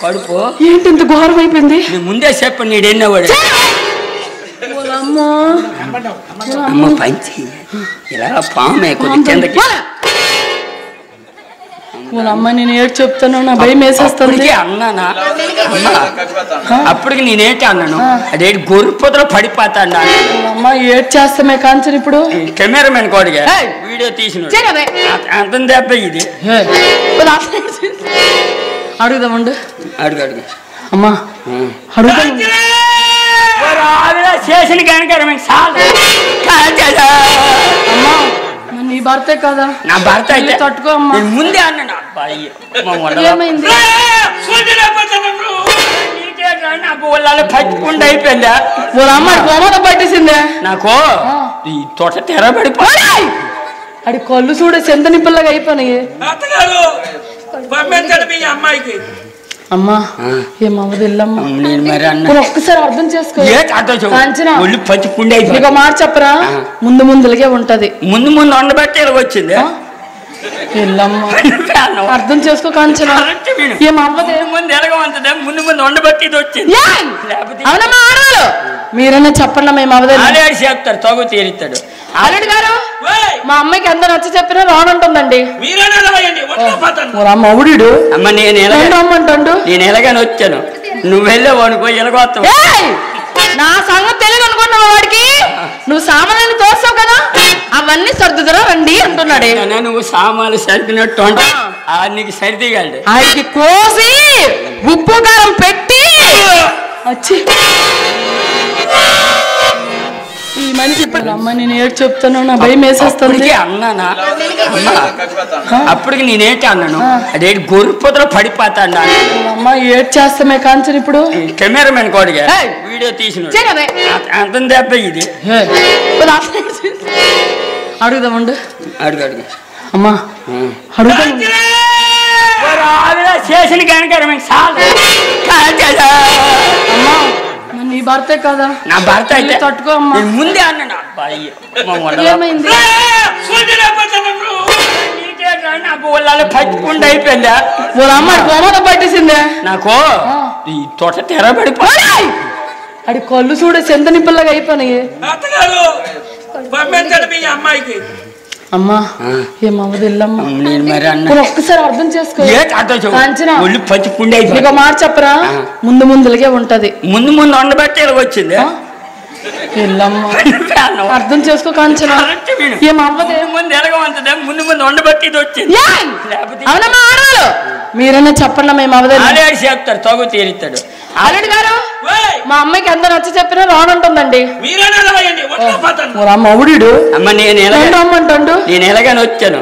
కడుపు ఏంటి ఇంత ఘోరం అయిపోయింది? నీ ముందే చెప్ప నీడెన్నవాడు అమ్మ పంచి ఇలా పామే కొద్ది కిందకి. అమ్మ నేను ఏడు చెప్తాను, నా భయం వేసేస్తుంది అన్నానా? అప్పటికి నేనేంటి అన్నాను, అదేంటి గొర్రెపోతలో పడిపోతాను అమ్మ. ఏడు చేస్తామే కాంచన్ ఇప్పుడు కెమెరామెన్ కోడిగా వీడియో తీసిన అంత దెబ్బ ఇది. అడుగుదామండు. అడుగు అడుగు అమ్మా అడుగుదాం. చేసిన కనుక అమ్మా నీ భర్తే కదా. నా భర్త అయితే తట్టుకో అమ్మా. ముందే అన్నాను అబ్బాయి ఏమైంది? నాకు వాళ్ళ పచ్చిపుండి అయిపోయిందా? వాళ్ళ అమ్మ గోమత పట్టేసిందే నాకు. ఈ తోట తెరబడిపోయి అది కళ్ళు చూడే చెంత నిప్పుల్లాగా అయిపోయినాయి. అమ్మాయికి అమ్మా ఏమవ్వదు వెళ్ళమ్మా. నేను మరి అన్న ఒక్కసారి అర్థం చేసుకో. ఒళ్ళు పచ్చిపుండి అయిపోయి నీకు మాట చెప్పరా, ముందు ముందులకే ఉంటది. ముందు ముందు ఉండబట్టి ఇలా వచ్చింది. వెళ్ళమ్మా అర్థం చేసుకో కాంచన. ఏమవ్వదు ముందు ఎలాగంతదే ముందు ముందు ఉండబట్టి ఇది వచ్చింది. అవునమ్మా ఆడవాళ్ళు మీరైనా చెప్పండి. మేము అవ్వదు చెప్తారు తగు తీరుతాడు. అల్లుడు గారు మా అమ్మాయికి ఎంత నచ్చ చెప్పినా రానంటుందండి. అవుడు అమ్మ నేను రమ్మంటాడు. నేను ఎలాగని వచ్చాను, నువ్వు వెళ్ళావు అనుకో ఎలాగొస్తావు. నా సంగతి తెలియదు అనుకున్నావు వాడికి. నువ్వు సామాన్లు తోస్తావు కదా, అవన్నీ సర్దుదరా రండి అంటున్నాడే. నువ్వు సామాన్లు సర్దినట్టు అంటే నీకు సరిదిగాడు. ఆయనకి కోసి ఉప్పు కారం పెట్టి వచ్చి ఈ మనిషి ఇప్పుడు అమ్మ నేను ఏడు చెప్తాను, నా భయం వేసేస్తుంది అన్నానా? అప్పటికి నేనేంటి అన్నాను, అదేంటి గొర్రెపోతలో పడిపోతాను అమ్మ. ఏడు చేస్తామే కాంచన్ ఇప్పుడు కెమెరామెన్ కోడిగా వీడియో తీసిన అంత దెబ్బ ఇది. అడుగుదామండు. అడుగు అడుగు అమ్మా అడుగుదాం. చేసిన కనుక అమ్మా నీ భర్తే కదా. నా భర్త అయితే తట్టుకో అమ్మా. ముందే అన్నాను అబ్బాయి ఏమైంది? నాకు వాళ్ళ పచ్చిపుండి అయిపోయిందా? వాళ్ళ అమ్మ గోమత పట్టేసిందే నాకు. ఈ తోట తెరబడిపోయి అది కళ్ళు చూడే చెంత నిప్పుల్లాగా అయిపోయినాయి. అమ్మాయికి అమ్మా ఏమవ్వదు వెళ్ళమ్మా. నేను మరి అన్న ఒక్కసారి అర్థం చేసుకో. ఒళ్ళు పచ్చిపుండి అయిపోయి నీకు మాట చెప్పరా, ముందు ముందులకే ఉంటది. ముందు ముందు ఉండబట్టి ఇలా వచ్చింది. వెళ్ళమ్మా అర్థం చేసుకో కాంచన. ఏమవ్వదు ముందు ఎలాగంతదే ముందు ముందు ఉండబట్టి ఇది వచ్చింది. అవునమ్మా ఆడవాళ్ళు మీరైనా చెప్పండి. మేము అవ్వదు చెప్తారు తగు తీరుతాడు. అల్లుడు గారు మా అమ్మాయికి ఎంత నచ్చ చెప్పినా రానంటుందండి. అవుడు అమ్మ నేను రమ్మంటాడు. నేను ఎలాగని వచ్చాను,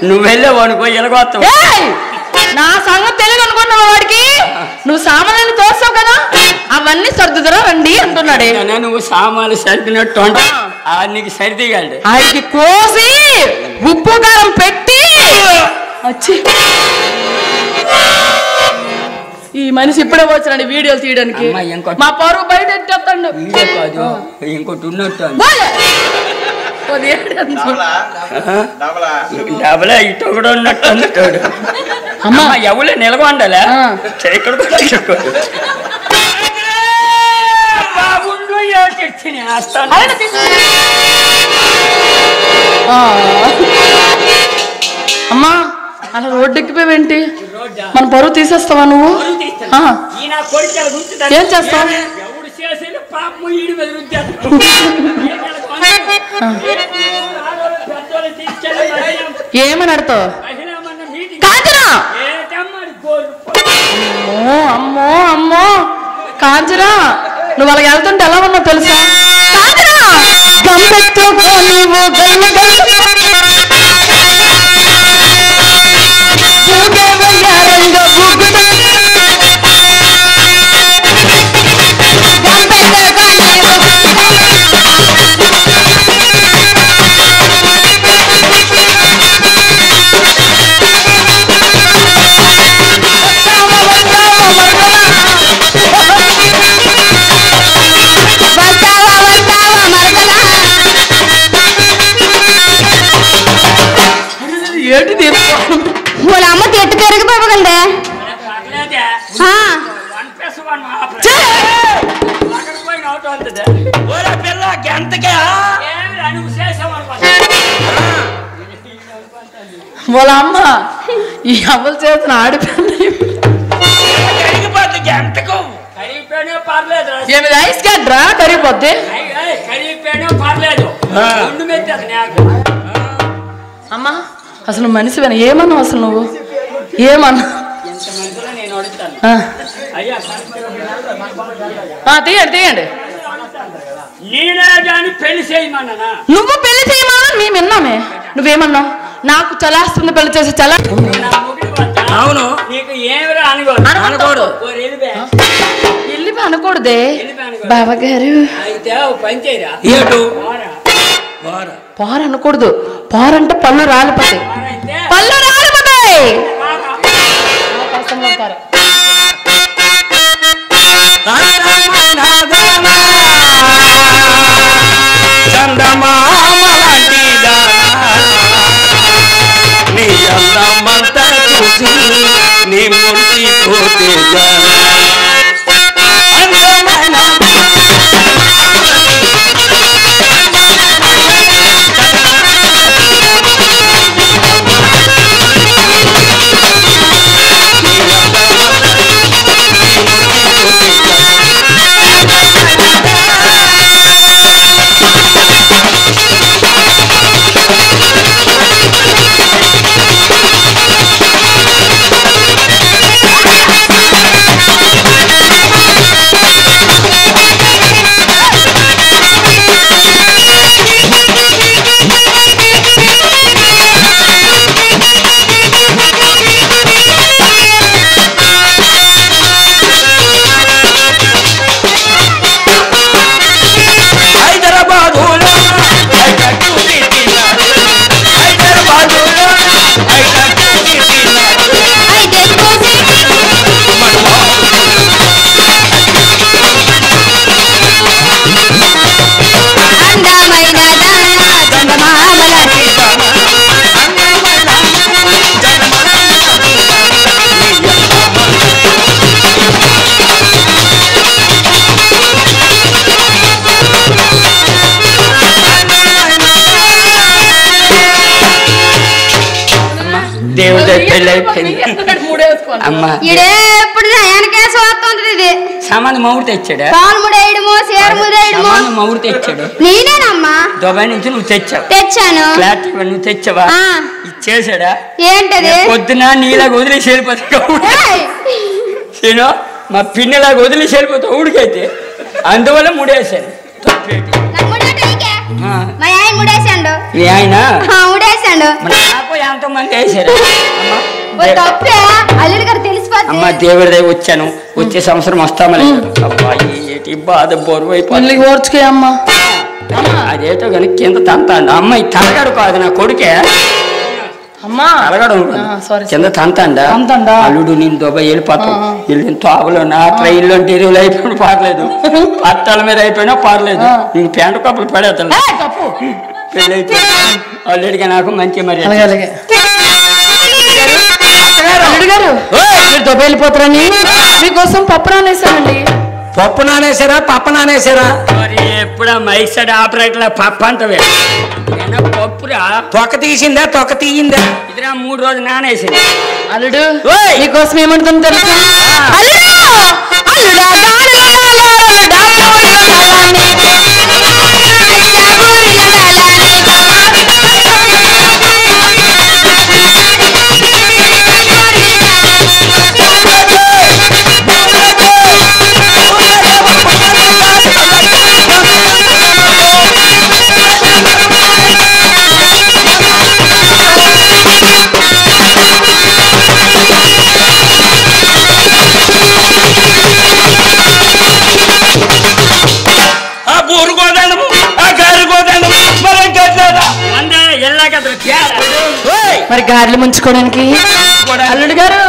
నువ్వు వెళ్ళావు అనుకో ఎలాగొస్తావు. నా సంగతి తెలియదు అనుకున్నావు వాడికి. నువ్వు సామాన్లు తోస్తావు కదా, అవన్నీ సర్దుదరా రండి అంటున్నాడే. నువ్వు సామాన్లు సర్దినట్టు అంటే నీకు సరిదిగాడు. ఆయనకి కోసి ఉప్పు కారం పెట్టి వచ్చి ఈ మనిషి ఇప్పుడే వచ్చాడు వీడియోలు తీయడానికి. మా పరువు బయట ఎట్టేస్తాడు. ఇంకోటి ఉన్నట్టు డబలా ఇటు కూడా ఉన్నట్టు అన్నట్టు. అమ్మ ఎవరు నిలబడాలా ఇక్కడ అమ్మా అలా రోడ్డు ఎక్కిపోయేంటి? మన పరువు తీసేస్తావా నువ్వు? ఏం చేస్తావు? ఏమని అడతావు? కాంచనా అమ్మో అమ్మో కాంచనా నువ్వు అలాగ వెళ్తుంటే ఎలా ఉన్నావు తెలుసా? వాళ్ళ అమ్మ ఎట్టు తిరిగిపోగలదే. వాళ్ళ అమ్మ ఈ అమలు చేసిన ఆడిపోయింది ఎంతకు కరిగిపోయినా పర్లేదు ఏమి ఐస్ కట్రా కరిగిపోద్ది కరిగిపోయినా పర్లేదు అమ్మా అసలు మనిషి విన ఏమన్నావు అసలు నువ్వు ఏమన్నా నేను అడుగుతాను తీయండి తీయండి నేనే కానీ పెళ్లి చేయమన్నా నువ్వు పెళ్లి చేయమన్నా మేము విన్నామే నువ్వేమన్నావు నాకు చలాస్తుంది పెళ్లి చేసి చలా అవును నీకు ఏమిరా అనుకోడు వెళ్ళి అనకూడదే బావగారు అయితే పని చేయరా పారు అనకూడదు పారు అంటే పళ్ళు రాలిపోతాయి పళ్ళు రాలిపోతాయి నీ ముడిచి పోతే దేవుడి పెళ్ళి అయిపోయింది అమ్మా సామాన్ మౌడు తెచ్చాడు మౌడు తెచ్చాడు నేనేనమ్మా దుబాయ్ నుంచి నువ్వు తెచ్చాను ఫ్లాట్ నువ్వు తెచ్చావా ఇచ్చేసాడా ఏంటది పొద్దున నీలాగా వదిలేసి వెళ్ళిపోతావు మా పిన్నలాగా వదిలేసి వెళ్ళిపోతావు ఊడికైతే అందువల్ల ముడేశాను మీ ఆయన ఎంతో మంది వేసారు అమ్మ దేవుడి దగ్గర వచ్చాను వచ్చే సంవత్సరం వస్తామని అబ్బాయి బాధ బరువు అయిపోయింది ఓర్చుకోమ్మా అదేటో కానీ కింద తంతాండు అమ్మాయి తలగడు కాదు నా కొడుకే తలగడు కింద తంతాండా అల్లుడు నేను దుబాయ్ వెళ్ళిపోతాం వెళ్ళిన తోవలో నా ట్రైన్లో డెలివరీ అయిపోయినా పర్లేదు అట్టాల మీద అయిపోయినా పర్లేదు నేను ప్యాంటు కప్పులు పడేస్తాను పెళ్ళి అయితే ఆల్రెడీగా నాకు మంచి మరి దుబాయ్ వెళ్ళిపోతారని మీకోసం పప్పు నానేసానండి పప్పు నానేసారా పప్పు నానేసారా ఎప్పుడా మైసైడ్ ఆపరేటర్ పప్పు అంటవే పప్పురా తొక్క తీసిందా తొక్క తీయిందా ఇదిరా 3 రోజులు నానేసింది అల్లుడు నీకోసం ఏమంటుంది తెలుసా మరి గారెలు ముంచుకోవడానికి అల్లుడు గారు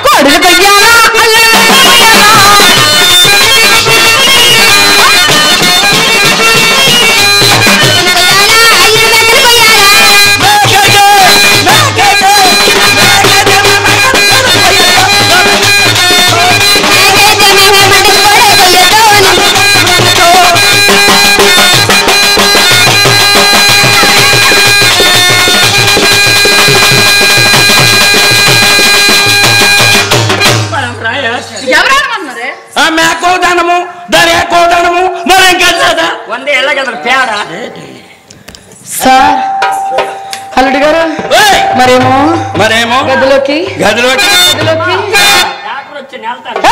కొడుకు ఎవరనుకుంటున్నారే మేకోదానము దాని ఏకోదానము మరి ఇంకా వంద ఎల్ల కదా పేడ సార్ అల్లుడు గారు మరేమో గదిలోకి వచ్చి వెళ్తాను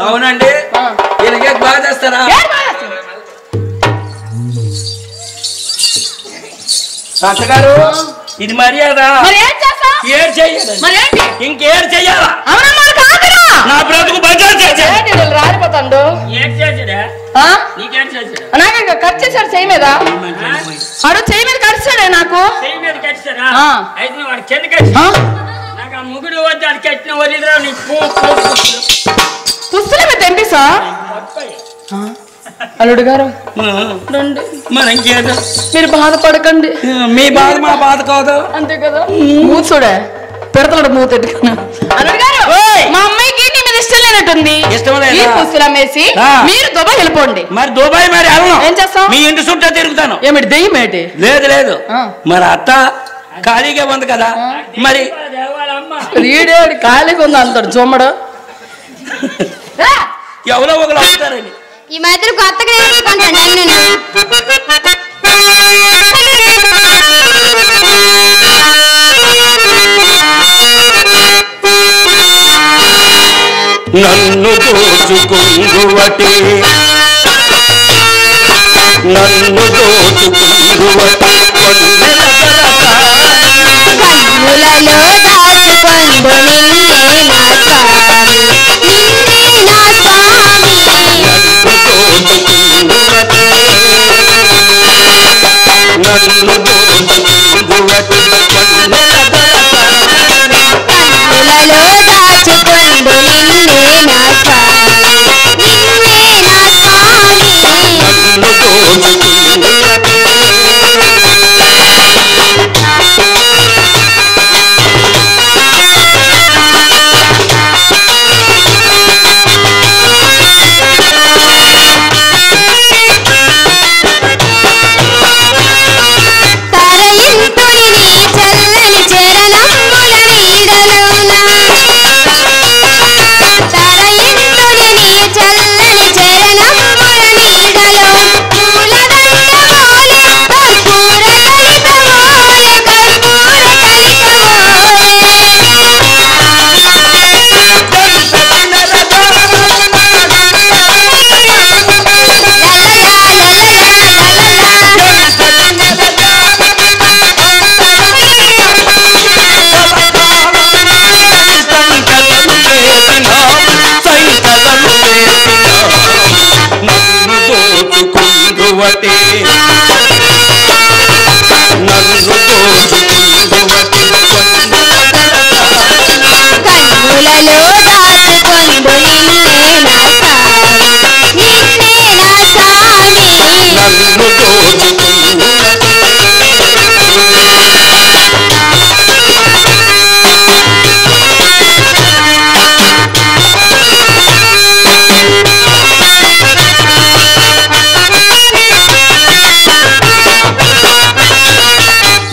అవునండి వీళ్ళకి బాగా చేస్తారా అత్తగారు ఇది మర్యాద ఏడు చెయ్యాలి ఇంకేడు చెయ్యాలా నా బ్రతుకు బజార్ రాలిపోతాడు నాకు ఖర్చు చేశాడు చెయ్యి మీద అడు చెయ్యి మీద ఖర్చాడే నాకు ముగుడు వచ్చి అది కట్టిన వదిలిరా పుస్తలే మీద తెంపిసా అల్లుడు గారు మరి ఇంకేదో మీరు బాధపడకండి మీ బాధ మా బాధ కాదు అంతే కదా మూతుడే పెడతాడు మూతెట్టుకున్నా అల్లుడు గారు మా అమ్మాయికి నీ మీద ఇష్టం లేనట్టుంది ఈ పుస్తలు అమ్మేసి మీరు దుబాయ్ వెళ్ళిపోండి మరి దుబాయ్ మరి వెళ్ళను ఏం చేస్తాం మీ ఇంటి చుట్టూ తిరుగుతాను ఏమిటి దెయ్యం ఏంటి లేదు మరి అత్త ఖాళీగా ఉంది కదా మరి రీడేడు ఖాళీగా ఉంది అంటాడు జొమ్మడు ఎవరో ఒకరు వస్తారని ఈ మధ్య కొత్తగా నన్ను దోచుకుందువటే కన్నులలో దాచుకొందు నిన్నే నా స్వామి నిన్నే నా స్వామి కన్నులలో దాచుకొందు నిన్నే నా స్వామి నిన్నే నా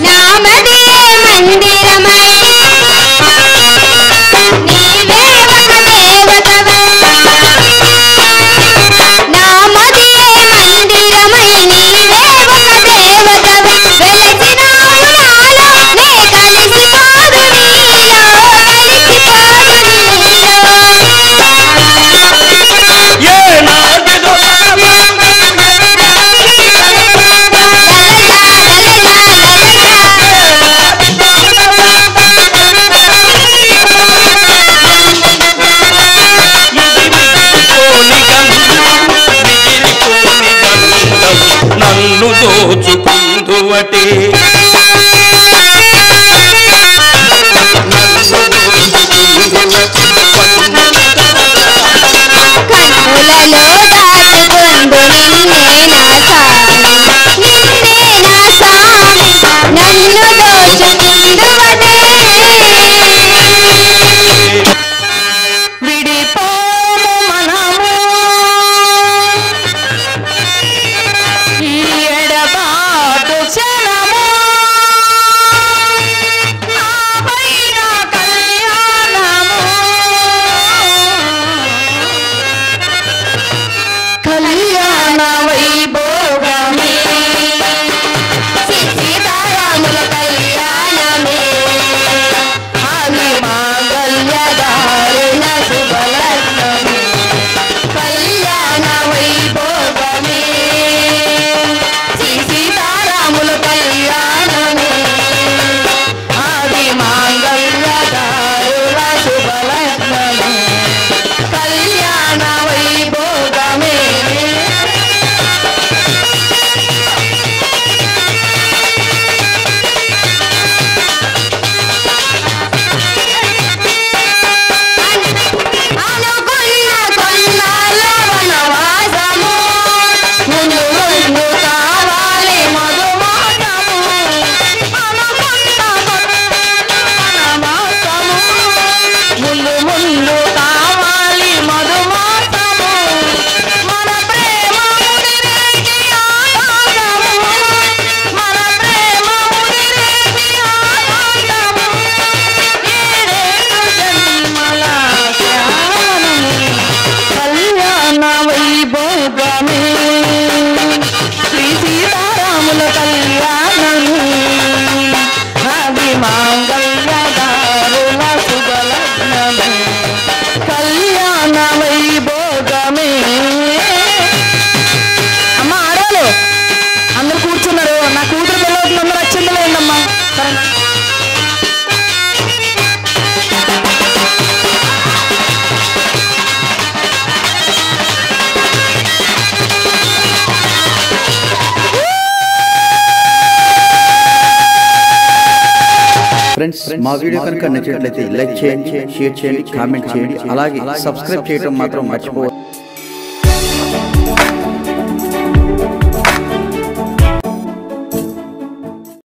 నామదే మందిరమై నీవే నన్ను దోచుకుందువటే కన్నులలో దాచుకుందు నిన్నే నా స్వామి నన్ను దోచుకుందువటే విడిపోము మనము ఈ ఎడబాటు క్షణము ఆపైన కళ్యాణము కళ్యాణ వైభోగమే సీతారాముల కళ్యాణమే ఆది మాంగళ్య దారుణ శుభలగ్నమే కళ్యాణ వైభోగమే సీతారాముల కళ్యాణమే ఆది మాంగళ్య దారుణ శుభలగ్నమే కళ్యాణ వైభోగమే అనుకున్న కొన్నాళ్ళ వనవాసము ముందు ముందు కావాలి మధుమాసము అనుకున్న వనవాసము ముందు ముందు కావాలి మధుమాసము మన ప్రేమ ముదిరేటి ఆనందము మన ప్రేమ ముదిరేటి ఆనందము ఏడేడు జన్మల ధ్యానము కళ్యాణ వైభోగమే శ్రీ సీతారాముల కళ్యాణము ఆది మాంగళ్య దారుణ శుభలగ్నమే కళ్యాణ వైభోగమే అమ్మ ఆడవాళ్ళు అందరు కూర్చున్నారు నా కూతురు పిల్లలు అందరూ వచ్చింది లేదమ్మా సరేనా ఫ్రెండ్స్ మా వీడియో కనుక నచ్చినట్లయితే లైక్ చేయండి, షేర్ చేయండి, కామెంట్ చేయండి, అలాగే సబ్స్క్రైబ్ చేయడం మాత్రం మర్చిపోవద్దు.